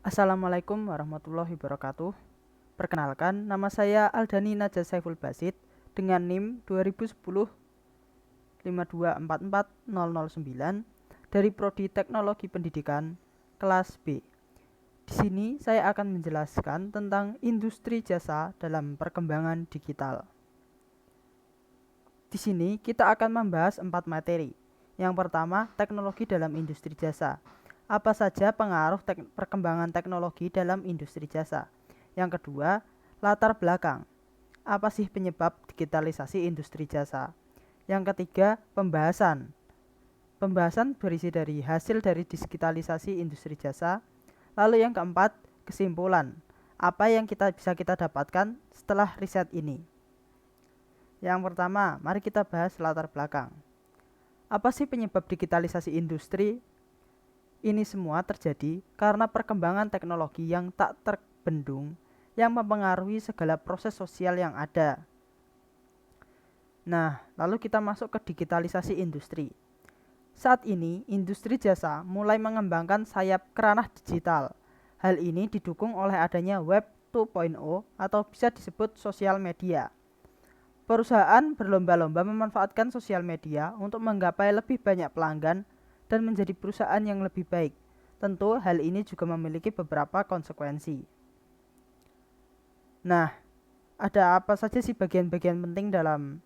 Assalamualaikum warahmatullahi wabarakatuh. Perkenalkan, nama saya Aldani Najah Saiful Basit dengan NIM 2010 5244009 dari Prodi Teknologi Pendidikan kelas B. Di sini saya akan menjelaskan tentang industri jasa dalam perkembangan digital. Di sini kita akan membahas 4 materi. Yang pertama, teknologi dalam industri jasa. Apa saja pengaruh perkembangan teknologi dalam industri jasa? Yang kedua, latar belakang. Apa sih penyebab digitalisasi industri jasa? Yang ketiga, pembahasan. Pembahasan berisi dari hasil dari digitalisasi industri jasa. Lalu yang keempat, kesimpulan. Apa yang bisa kita dapatkan setelah riset ini? Yang pertama, mari kita bahas latar belakang. Apa sih penyebab digitalisasi industri? Ini semua terjadi karena perkembangan teknologi yang tak terbendung yang mempengaruhi segala proses sosial yang ada. Nah, lalu kita masuk ke digitalisasi industri. Saat ini, industri jasa mulai mengembangkan sayap kerana digital. Hal ini didukung oleh adanya Web 2.0 atau bisa disebut sosial media. Perusahaan berlomba-lomba memanfaatkan sosial media untuk menggapai lebih banyak pelanggan dan menjadi perusahaan yang lebih baik. Tentu hal ini juga memiliki beberapa konsekuensi. Nah, ada apa saja sih bagian-bagian penting dalam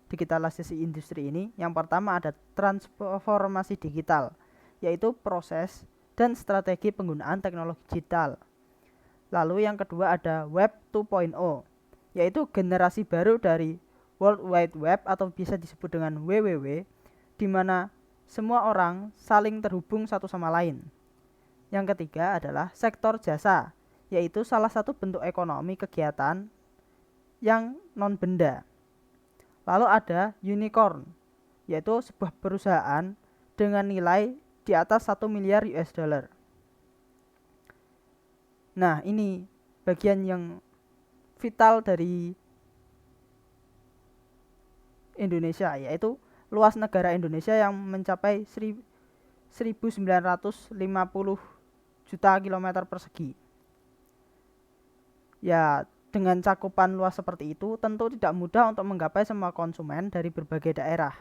digitalisasi industri ini? Yang pertama ada transformasi digital, yaitu proses dan strategi penggunaan teknologi digital. Lalu yang kedua ada Web 2.0, yaitu generasi baru dari World Wide Web atau bisa disebut dengan WWW, di mana semua orang saling terhubung satu sama lain. Yang ketiga adalah sektor jasa, yaitu salah satu bentuk ekonomi kegiatan yang non-benda. Lalu ada unicorn, yaitu sebuah perusahaan dengan nilai di atas 1 miliar US dollar. Nah, ini bagian yang vital dari Indonesia, yaitu luas negara Indonesia yang mencapai 1950 juta kilometer persegi. Ya, dengan cakupan luas seperti itu, tentu tidak mudah untuk menggapai semua konsumen dari berbagai daerah.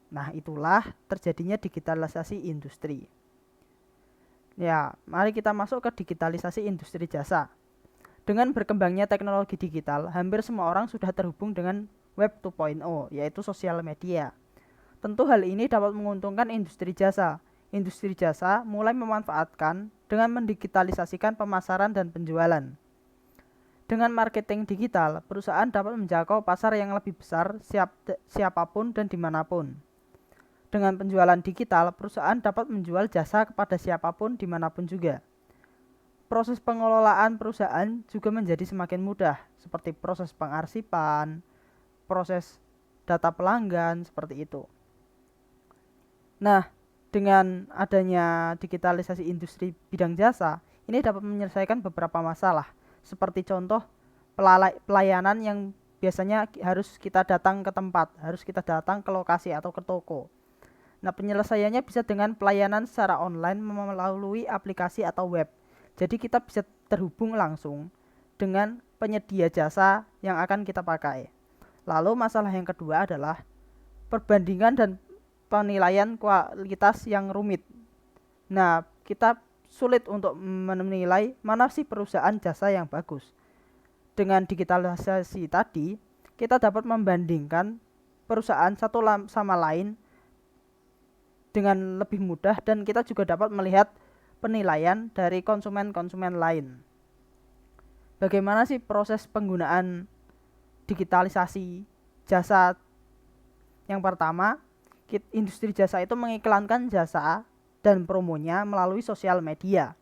Nah, itulah terjadinya digitalisasi industri. Ya, mari kita masuk ke digitalisasi industri jasa. Dengan berkembangnya teknologi digital, hampir semua orang sudah terhubung dengan Web 2.0, yaitu sosial media. Tentu hal ini dapat menguntungkan industri jasa. Industri jasa mulai memanfaatkan dengan mendigitalisasikan pemasaran dan penjualan. Dengan marketing digital, perusahaan dapat menjangkau pasar yang lebih besar siapapun dan dimanapun. Dengan penjualan digital, perusahaan dapat menjual jasa kepada siapapun dimanapun juga. Proses pengelolaan perusahaan juga menjadi semakin mudah, seperti proses pengarsipan, proses data pelanggan, seperti itu. Nah, dengan adanya digitalisasi industri bidang jasa, ini dapat menyelesaikan beberapa masalah, seperti contoh pelayanan yang biasanya harus kita datang ke tempat, harus kita datang ke lokasi atau ke toko. Nah, penyelesaiannya bisa dengan pelayanan secara online melalui aplikasi atau web. Jadi kita bisa terhubung langsung dengan penyedia jasa yang akan kita pakai. Lalu masalah yang kedua adalah perbandingan dan penilaian kualitas yang rumit. Nah, kita sulit untuk menilai mana sih perusahaan jasa yang bagus. Dengan digitalisasi tadi, kita dapat membandingkan perusahaan satu sama lain dengan lebih mudah dan kita juga dapat melihat penilaian dari konsumen-konsumen lain. Bagaimana sih proses penggunaan digitalisasi jasa? Yang pertama, industri jasa itu mengiklankan jasa dan promonya melalui sosial media.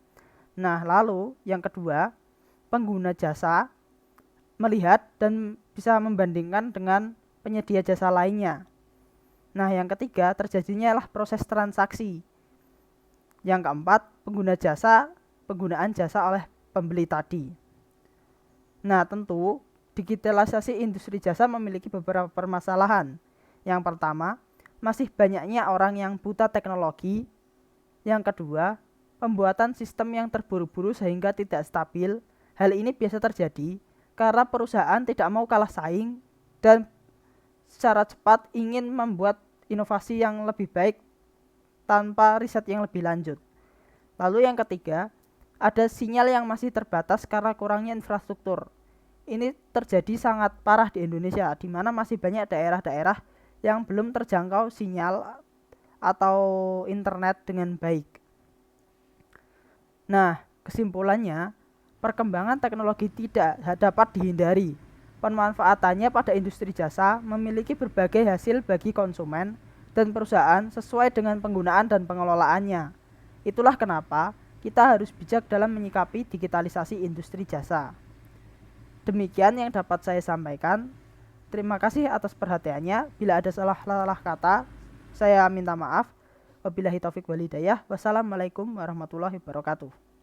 Nah, lalu yang kedua, pengguna jasa melihat dan bisa membandingkan dengan penyedia jasa lainnya. Nah, yang ketiga, terjadinya adalah proses transaksi. Yang keempat, penggunaan jasa oleh pembeli tadi. Nah, tentu digitalisasi industri jasa memiliki beberapa permasalahan. Yang pertama, masih banyaknya orang yang buta teknologi. Yang kedua, pembuatan sistem yang terburu-buru sehingga tidak stabil. Hal ini biasa terjadi karena perusahaan tidak mau kalah saing dan secara cepat ingin membuat inovasi yang lebih baik tanpa riset yang lebih lanjut. Lalu yang ketiga, ada sinyal yang masih terbatas karena kurangnya infrastruktur. Ini terjadi sangat parah di Indonesia, di mana masih banyak daerah-daerah yang belum terjangkau sinyal atau internet dengan baik. Nah, kesimpulannya, perkembangan teknologi tidak dapat dihindari. Pemanfaatannya pada industri jasa memiliki berbagai hasil bagi konsumen dan perusahaan sesuai dengan penggunaan dan pengelolaannya. Itulah kenapa kita harus bijak dalam menyikapi digitalisasi industri jasa. Demikian yang dapat saya sampaikan. Terima kasih atas perhatiannya. Bila ada salah kata, saya minta maaf. Wabillahi taufik walhidayah. Wassalamualaikum warahmatullahi wabarakatuh.